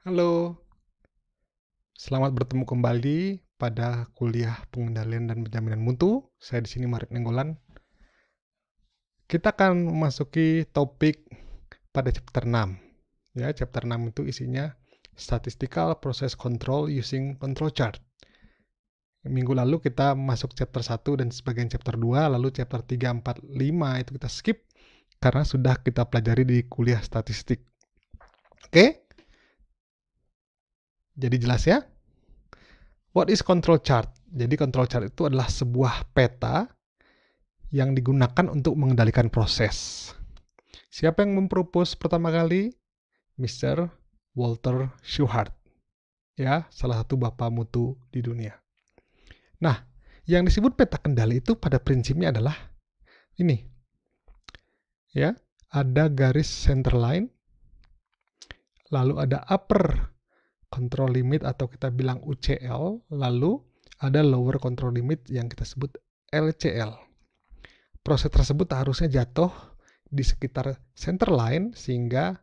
Halo, selamat bertemu kembali pada kuliah pengendalian dan penjaminan mutu. Saya di sini Marit Nenggolan. Kita akan memasuki topik pada chapter 6. Ya, chapter 6 itu isinya Statistical Process Control Using Control Chart. Minggu lalu kita masuk chapter 1 dan sebagian chapter 2, lalu chapter 3, 4, 5 itu kita skip karena sudah kita pelajari di kuliah statistik. Oke? Jadi jelas ya? What is control chart? Jadi control chart itu adalah sebuah peta yang digunakan untuk mengendalikan proses. Siapa yang mempropose pertama kali? Mr. Walter Shewhart. Ya, salah satu bapak mutu di dunia. Nah, yang disebut peta kendali itu pada prinsipnya adalah ini. Ya, ada garis center line, lalu ada upper control limit atau kita bilang UCL, lalu ada lower control limit yang kita sebut LCL. Proses tersebut harusnya jatuh di sekitar center line sehingga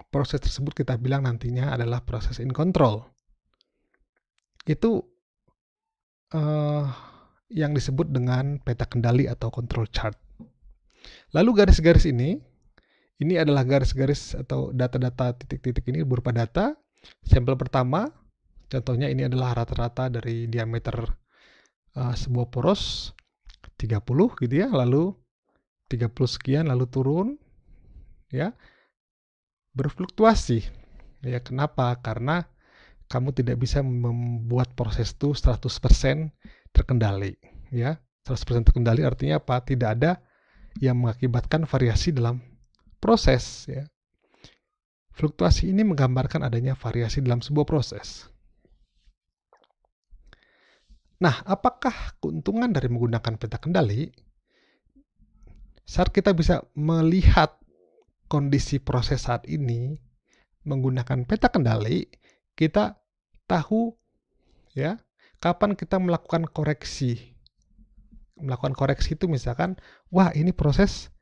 proses tersebut kita bilang nantinya adalah proses in control. Itu yang disebut dengan peta kendali atau control chart. Lalu garis-garis ini adalah garis-garis atau data-data titik-titik ini berupa data. Sampel pertama, contohnya ini adalah rata-rata dari diameter sebuah poros 30 gitu ya, lalu 30 sekian lalu turun ya, berfluktuasi ya. Kenapa? Karena kamu tidak bisa membuat proses itu 100% terkendali ya. 100% terkendali artinya apa? Tidak ada yang mengakibatkan variasi dalam proses ya. Fluktuasi ini menggambarkan adanya variasi dalam sebuah proses. Nah, apakah keuntungan dari menggunakan peta kendali? Saat kita bisa melihat kondisi proses saat ini menggunakan peta kendali, kita tahu ya kapan kita melakukan koreksi. Melakukan koreksi itu misalkan, wah ini proses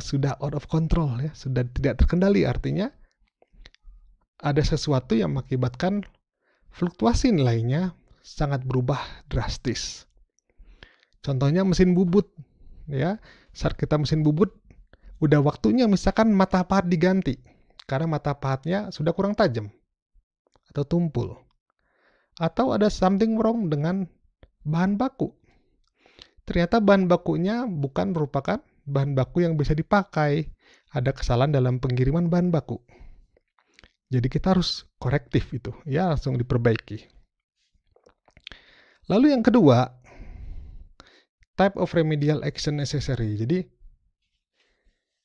sudah out of control ya, sudah tidak terkendali, artinya ada sesuatu yang mengakibatkan fluktuasi nilainya sangat berubah drastis. Contohnya mesin bubut ya, saat kita mesin bubut udah waktunya misalkan mata pahat diganti karena mata pahatnya sudah kurang tajam atau tumpul, atau ada something wrong dengan bahan baku. Ternyata bahan bakunya bukan merupakan bahan baku yang bisa dipakai, ada kesalahan dalam pengiriman bahan baku. Jadi kita harus korektif itu ya, langsung diperbaiki. Lalu yang kedua, type of remedial action necessary. Jadi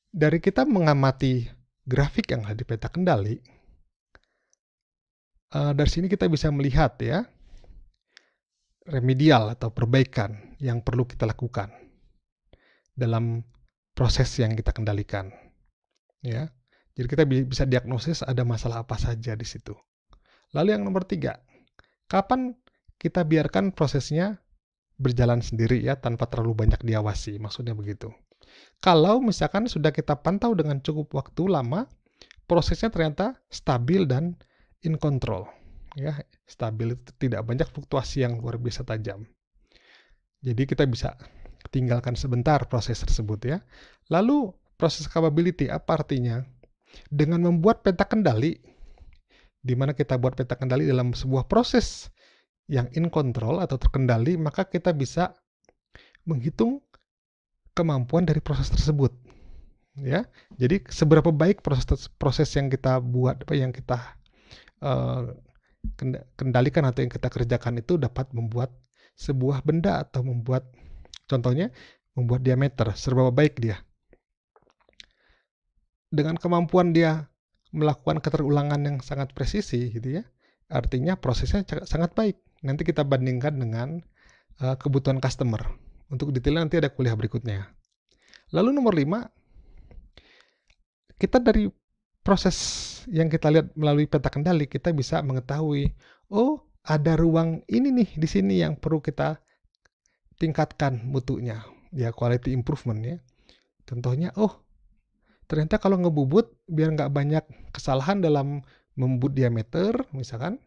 dari kita mengamati grafik yang ada di peta kendali, dari sini kita bisa melihat ya remedial atau perbaikan yang perlu kita lakukan dalam proses yang kita kendalikan ya. Jadi kita bisa diagnosis ada masalah apa saja di situ. Lalu yang nomor 3, kapan kita biarkan prosesnya berjalan sendiri ya tanpa terlalu banyak diawasi, maksudnya begitu. Kalau misalkan sudah kita pantau dengan cukup waktu lama, prosesnya ternyata stabil dan in control ya, stabil itu tidak banyak fluktuasi yang luar biasa tajam. Jadi kita bisa tinggalkan sebentar proses tersebut ya. Lalu proses capability apa artinya? Dengan membuat peta kendali, di mana kita buat peta kendali dalam sebuah proses yang in control atau terkendali, maka kita bisa menghitung kemampuan dari proses tersebut ya. Jadi seberapa baik proses yang kita buat, yang kita kendalikan atau yang kita kerjakan itu dapat membuat sebuah benda atau membuat, contohnya membuat diameter, seberapa baik dia. Dengan kemampuan dia melakukan keterulangan yang sangat presisi gitu ya, artinya prosesnya sangat baik. Nanti kita bandingkan dengan kebutuhan customer. Untuk detailnya nanti ada kuliah berikutnya. Lalu nomor 5, kita dari proses yang kita lihat melalui peta kendali, kita bisa mengetahui, oh ada ruang ini nih di sini yang perlu kita tingkatkan mutunya, ya quality improvement ya. Contohnya, oh ternyata kalau ngebubut, biar nggak banyak kesalahan dalam membubut diameter, misalkan,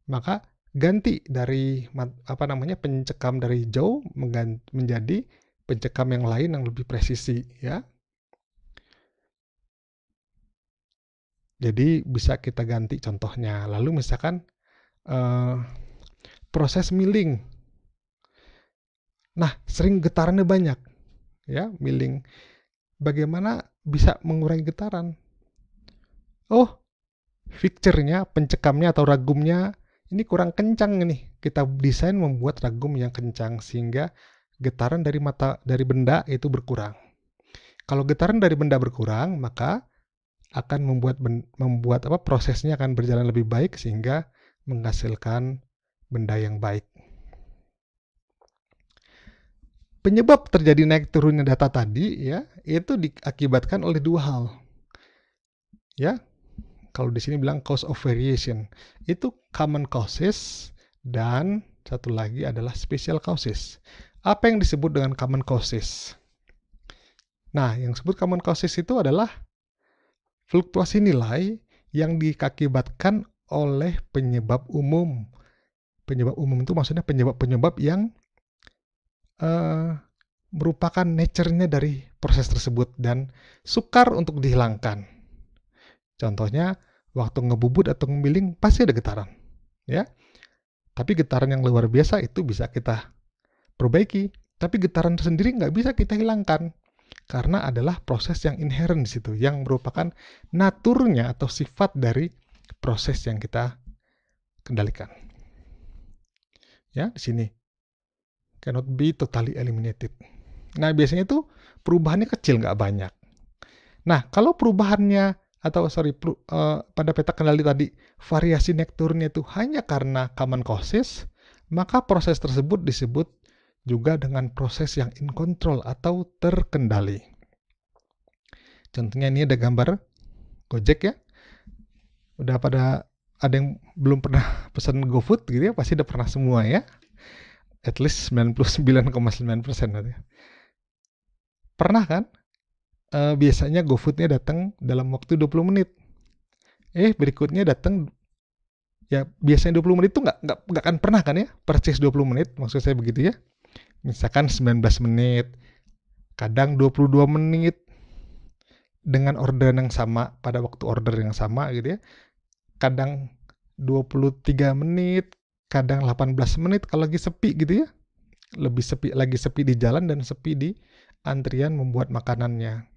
maka ganti dari pencekam dari jauh menjadi pencekam yang lain yang lebih presisi, ya. Jadi bisa kita ganti contohnya. Lalu misalkan proses milling. Nah, sering getarannya banyak, ya, milling. Bagaimana bisa mengurangi getaran? Oh, fixture-nya, pencekamnya atau ragumnya ini kurang kencang nih. Kita desain membuat ragum yang kencang sehingga getaran dari benda itu berkurang. Kalau getaran dari benda berkurang, maka akan membuat prosesnya akan berjalan lebih baik sehingga menghasilkan benda yang baik. Penyebab terjadi naik turunnya data tadi, ya, itu diakibatkan oleh dua hal. Ya, kalau di sini bilang cause of variation, itu common causes dan satu lagi adalah special causes. Apa yang disebut dengan common causes? Nah, yang disebut common causes itu adalah fluktuasi nilai yang diakibatkan oleh penyebab umum. Penyebab umum itu maksudnya penyebab-penyebab yang merupakan nature-nya dari proses tersebut dan sukar untuk dihilangkan. Contohnya, waktu ngebubut atau ngembiling pasti ada getaran, ya. Tapi getaran yang luar biasa itu bisa kita perbaiki. Tapi getaran sendiri nggak bisa kita hilangkan karena adalah proses yang inherent di situ, yang merupakan naturnya atau sifat dari proses yang kita kendalikan. Ya, di sini cannot be totally eliminated. Nah, biasanya itu perubahannya kecil, nggak banyak. Nah, kalau perubahannya pada peta kendali tadi variasi naik turunnya itu hanya karena common causes, maka proses tersebut disebut juga dengan proses yang in control atau terkendali. Contohnya ini ada gambar Gojek, ya. Udah ada yang belum pernah pesan GoFood gitu ya, pasti udah pernah semua, ya. At least 99,9% ya. Pernah kan? Biasanya GoFood-nya datang dalam waktu 20 menit. Berikutnya datang, ya biasanya 20 menit itu nggak akan pernah kan, ya, persis 20 menit, maksud saya begitu, ya. Misalkan 19 menit, kadang 22 menit dengan order yang sama, pada waktu order yang sama gitu, ya. Kadang 23 menit, kadang 18 menit kalau lagi sepi gitu, ya. Lagi sepi di jalan dan sepi di antrian membuat makanannya.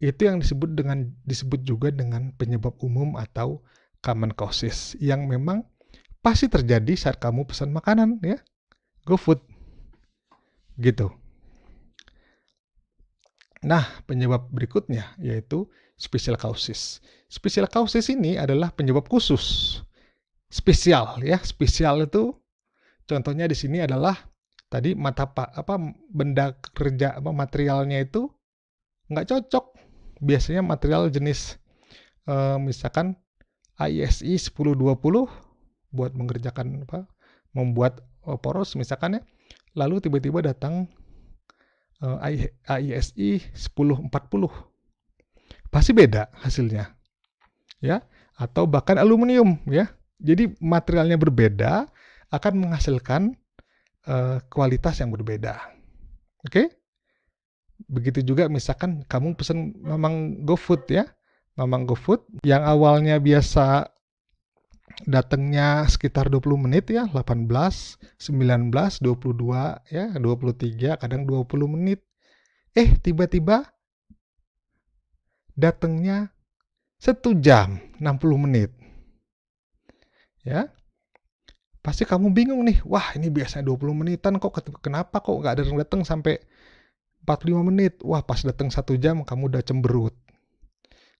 Itu yang disebut juga dengan penyebab umum atau common causes yang memang pasti terjadi saat kamu pesan makanan, ya. GoFood. Gitu. Nah, penyebab berikutnya yaitu special causes. Special causes ini adalah penyebab khusus. Spesial, ya. Spesial itu contohnya di sini adalah tadi benda kerja materialnya itu nggak cocok. Biasanya material jenis misalkan ISI 1020 buat mengerjakan membuat poros misalkan, ya. Lalu tiba-tiba datang ISI 1040. Pasti beda hasilnya, ya. Atau bahkan aluminium, ya. Jadi materialnya berbeda akan menghasilkan kualitas yang berbeda. Oke? Begitu juga misalkan kamu pesan Mamang GoFood, ya. Mamang GoFood yang awalnya biasa datangnya sekitar 20 menit, ya, 18, 19, 22, ya, 23, kadang 20 menit. Tiba-tiba datangnya 1 jam, 60 menit. Ya. Pasti kamu bingung nih, wah ini biasanya 20 menitan kenapa kok nggak datang sampai 45 menit. Wah, pas datang 1 jam kamu udah cemberut.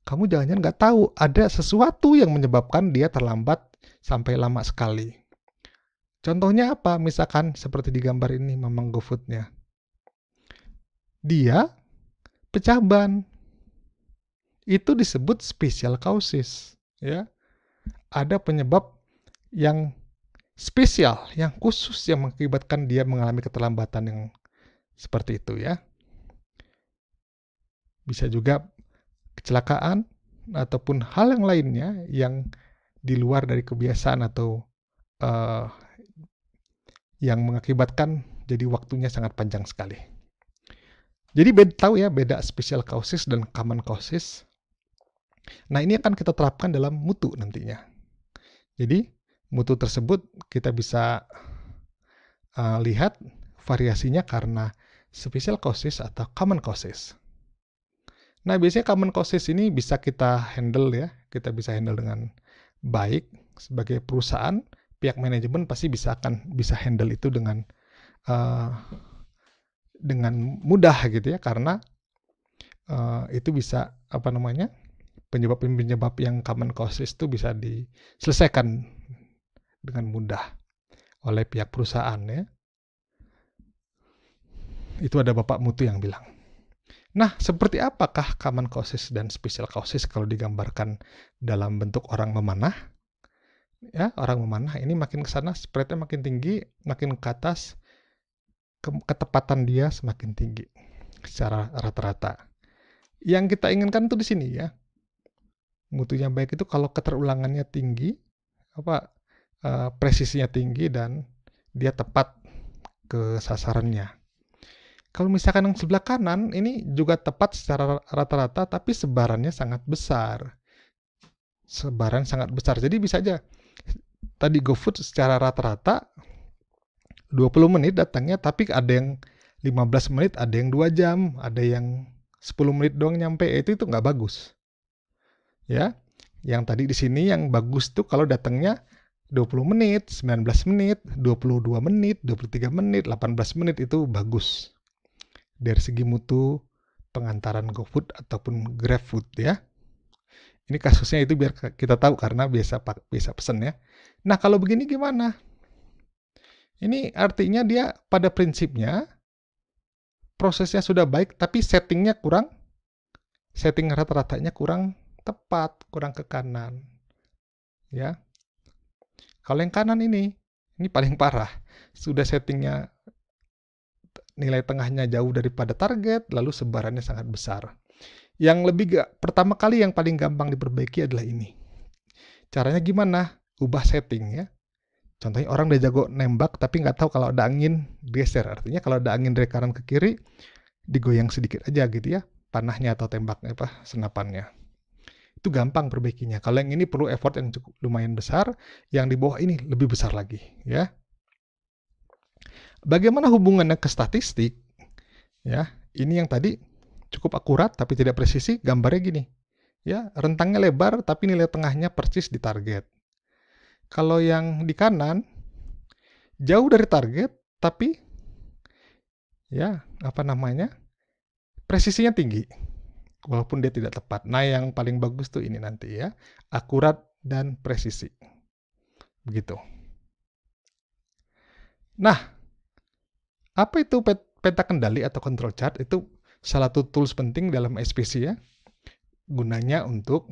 Kamu jangan-jangan nggak tahu ada sesuatu yang menyebabkan dia terlambat sampai lama sekali. Contohnya apa? Misalkan seperti di gambar ini Mamang GoFood-nya. Dia pecah ban. Itu disebut special causes, ya. Ada penyebab yang spesial, yang khusus yang mengakibatkan dia mengalami keterlambatan yang seperti itu, ya. bisa juga kecelakaan, ataupun hal yang lainnya yang di luar dari kebiasaan atau uh, yang mengakibatkan jadi waktunya sangat panjang sekali. Jadi tahu ya beda special causes dan common causes. Nah ini akan kita terapkan dalam mutu nantinya. Jadi mutu tersebut kita bisa lihat variasinya karena special causes atau common causes. Nah biasanya common causes ini bisa kita handle ya, kita bisa handle dengan baik sebagai perusahaan. Pihak manajemen pasti bisa handle itu dengan mudah gitu ya, karena itu bisa penyebab yang common causes itu bisa diselesaikan dengan mudah oleh pihak perusahaan ya. Itu ada Bapak Mutu yang bilang. Nah, seperti apakah common causes dan special causes kalau digambarkan dalam bentuk orang memanah? Ya, orang memanah ini makin ke sana spreadnya makin tinggi, makin ke atas ketepatan dia semakin tinggi secara rata-rata. Yang kita inginkan tuh di sini ya. Mutunya baik itu kalau keterulangannya tinggi, presisinya tinggi dan dia tepat ke sasarannya. Kalau misalkan yang sebelah kanan ini juga tepat secara rata-rata tapi sebarannya sangat besar. Sebaran sangat besar. Jadi bisa aja tadi GoFood secara rata-rata 20 menit datangnya, tapi ada yang 15 menit, ada yang 2 jam, ada yang 10 menit doang nyampe. Itu nggak bagus. Ya. Yang tadi di sini yang bagus tuh kalau datangnya 20 menit, 19 menit, 22 menit, 23 menit, 18 menit itu bagus. Dari segi mutu pengantaran GoFood ataupun GrabFood ya. Ini kasusnya itu biar kita tahu karena biasa pesen ya. Nah kalau begini gimana? Ini artinya dia pada prinsipnya prosesnya sudah baik tapi setting rata-ratanya kurang tepat, kurang ke kanan. Ya. Kalau yang kanan ini paling parah. Sudah settingnya nilai tengahnya jauh daripada target, lalu sebarannya sangat besar. Yang pertama kali yang paling gampang diperbaiki adalah ini. Caranya gimana? Ubah setting ya. Contohnya orang udah jago nembak tapi nggak tahu kalau ada angin geser. Artinya kalau ada angin dari kanan ke kiri digoyang sedikit aja gitu ya, panahnya atau tembaknya senapannya. Itu gampang perbaikinya. Kalau yang ini perlu effort yang cukup lumayan besar, yang di bawah ini lebih besar lagi ya. Bagaimana hubungannya ke statistik? Ya, ini yang tadi cukup akurat tapi tidak presisi, gambarnya gini. Ya, rentangnya lebar tapi nilai tengahnya persis di target. Kalau yang di kanan jauh dari target tapi ya, presisinya tinggi. Walaupun dia tidak tepat. Nah, yang paling bagus tuh ini nanti ya, akurat dan presisi. Begitu. Nah, apa itu peta kendali atau control chart? Itu salah satu tools penting dalam SPC ya. Gunanya untuk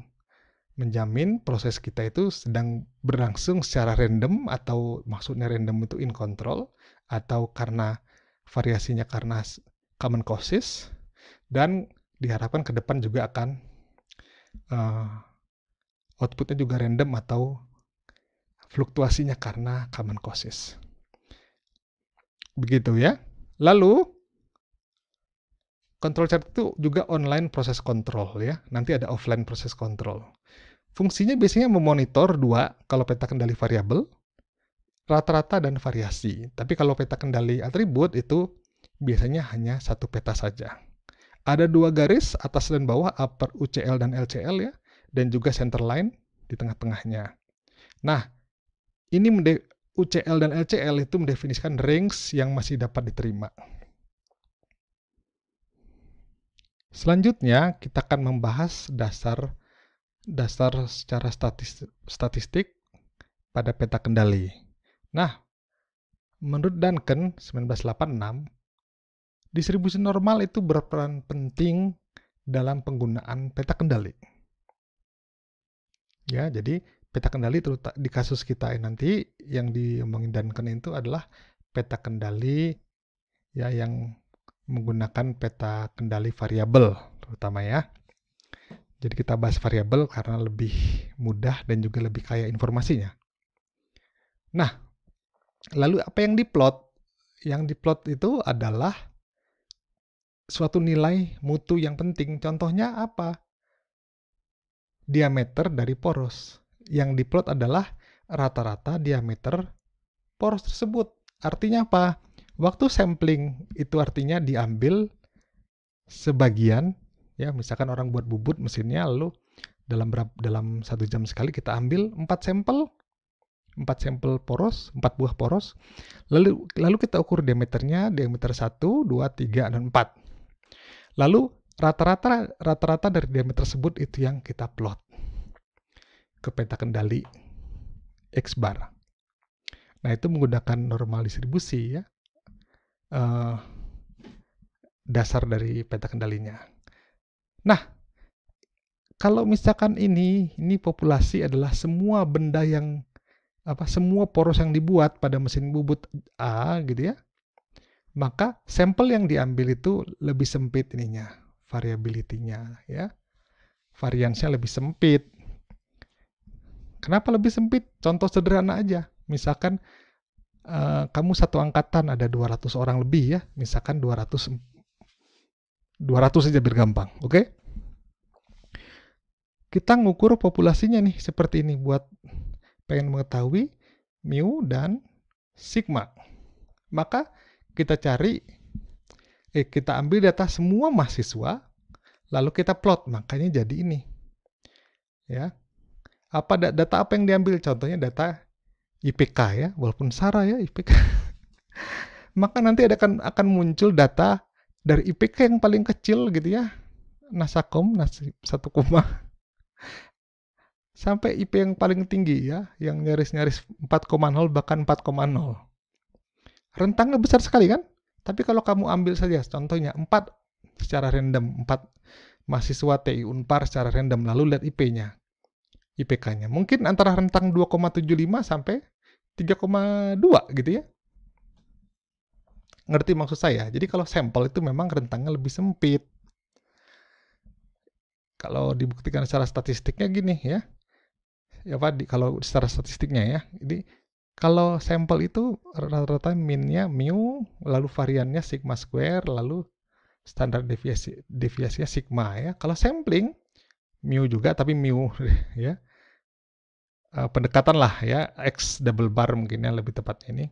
menjamin proses kita itu sedang berlangsung secara random, atau maksudnya random itu in control, atau karena variasinya karena common causes, dan diharapkan ke depan juga akan outputnya juga random atau fluktuasinya karena common causes. Begitu ya. Lalu control chart itu juga online proses control ya. Nanti ada offline proses control. Fungsinya biasanya memonitor dua, kalau peta kendali variabel, rata-rata dan variasi. Tapi kalau peta kendali atribut itu biasanya hanya satu peta saja. Ada dua garis atas dan bawah, upper UCL dan LCL ya, dan juga center line di tengah-tengahnya. Nah, ini UCL dan LCL itu mendefinisikan range yang masih dapat diterima. Selanjutnya kita akan membahas dasar secara statistik pada peta kendali. Nah, menurut Duncan 1986, distribusi normal itu berperan penting dalam penggunaan peta kendali. Ya, jadi peta kendali di kasus kita nanti yang diomongin Duncan itu adalah peta kendali ya yang menggunakan peta kendali variabel terutama ya. Jadi kita bahas variabel karena lebih mudah dan juga lebih kaya informasinya. Nah, lalu apa yang diplot? Yang diplot itu adalah suatu nilai mutu yang penting. Contohnya apa? Diameter dari poros. Yang diplot adalah rata-rata diameter poros tersebut. Artinya apa? Waktu sampling itu artinya diambil sebagian, ya misalkan orang buat bubut mesinnya, lalu dalam 1 jam sekali kita ambil 4 sampel poros, 4 buah poros, lalu kita ukur diameternya, diameter 1, 2, 3, dan 4. Lalu rata-rata dari diameter tersebut itu yang kita plot ke peta kendali X bar. Nah, itu menggunakan normal distribusi ya, dasar dari peta kendalinya. Nah, kalau misalkan ini populasi adalah semua benda yang semua poros yang dibuat pada mesin bubut A gitu ya, maka sampel yang diambil itu lebih sempit ininya, variability-nya ya, variansnya lebih sempit. Kenapa lebih sempit? Contoh sederhana aja, misalkan kamu satu angkatan ada 200 orang lebih ya, misalkan 200 saja biar gampang, oke? Kita ngukur populasinya nih seperti ini buat pengen mengetahui mu dan sigma. Maka kita kita ambil data semua mahasiswa, lalu kita plot, makanya jadi ini. Ya. Data apa yang diambil? Contohnya data IPK ya, walaupun SARA ya IPK. Maka nanti akan muncul data dari IPK yang paling kecil gitu ya, Nasakom 1, sampai IP yang paling tinggi ya, yang nyaris-nyaris 4,0 bahkan 4,0. Rentangnya besar sekali kan? Tapi kalau kamu ambil saja contohnya 4 secara random, 4 mahasiswa TI Unpar secara random, lalu lihat IP-nya. IPK-nya mungkin antara rentang 2,75 sampai 3,2 gitu ya. Ngerti maksud saya? Jadi kalau sampel itu memang rentangnya lebih sempit. Kalau dibuktikan secara statistiknya gini ya. Kalau secara statistiknya ya. Jadi kalau sampel itu rata-rata minnya mu, lalu variannya sigma square, lalu standar deviasinya sigma ya. Kalau sampling mu juga tapi mu ya. Pendekatan lah ya, X double bar mungkinnya lebih tepatnya ini.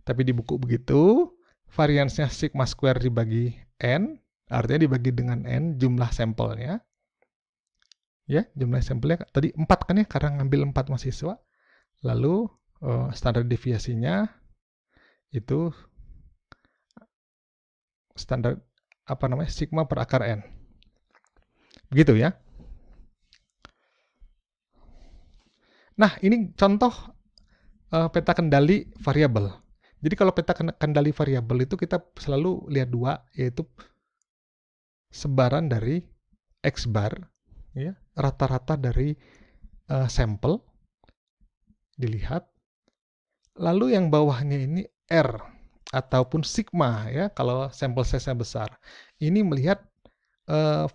Tapi di buku begitu, variansnya sigma square dibagi n, artinya dibagi dengan n jumlah sampelnya. Ya, jumlah sampelnya tadi 4 kan ya, karena ngambil 4 mahasiswa. Lalu standar deviasinya itu standar sigma per akar n. Begitu ya. Nah, ini contoh peta kendali variabel. Jadi kalau peta kendali variabel itu kita selalu lihat 2, yaitu sebaran dari X bar, ya, rata-rata dari sampel dilihat. Lalu yang bawahnya ini R ataupun sigma ya, kalau sampel size-nya besar. Ini melihat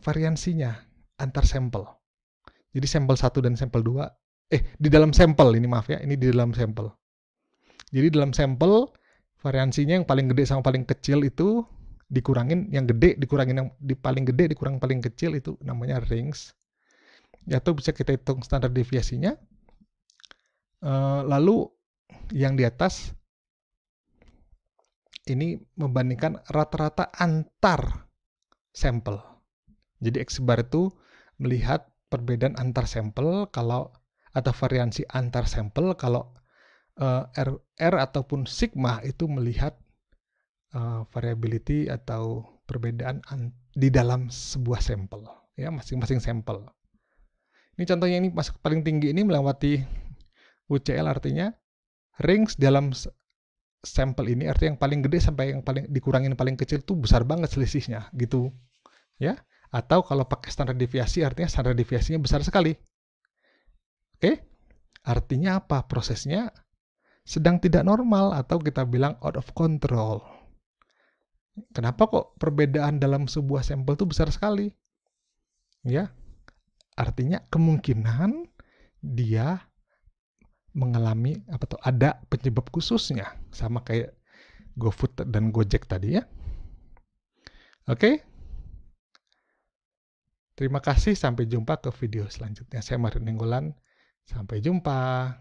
variansinya antar sampel. Jadi sampel 1 dan sampel 2 di dalam sampel ini, maaf ya, ini di dalam sampel. Jadi dalam sampel variansinya yang paling gede sama paling kecil itu dikurangin yang gede, dikurangin yang paling gede, dikurang paling kecil, itu namanya range. Atau bisa kita hitung standar deviasinya. Lalu yang di atas ini membandingkan rata-rata antar sampel. Jadi X bar itu melihat perbedaan antar sampel atau variansi antar sampel. Kalau R ataupun sigma itu melihat variability atau perbedaan di dalam sebuah sampel ya, masing-masing sampel. Ini contohnya, ini masuk paling tinggi ini melewati UCL, artinya range dalam sampel ini artinya yang paling gede sampai yang paling dikurangin paling kecil itu besar banget selisihnya gitu ya. Atau kalau pakai standar deviasi artinya standar deviasinya besar sekali. Oke? Artinya apa? Prosesnya sedang tidak normal atau kita bilang out of control. Kenapa kok perbedaan dalam sebuah sampel itu besar sekali? Ya, artinya kemungkinan dia mengalami ada penyebab khususnya sama kayak GoFood dan Gojek tadi ya. Oke. Terima kasih, sampai jumpa ke video selanjutnya. Saya Mario Nenggolan. Sampai jumpa.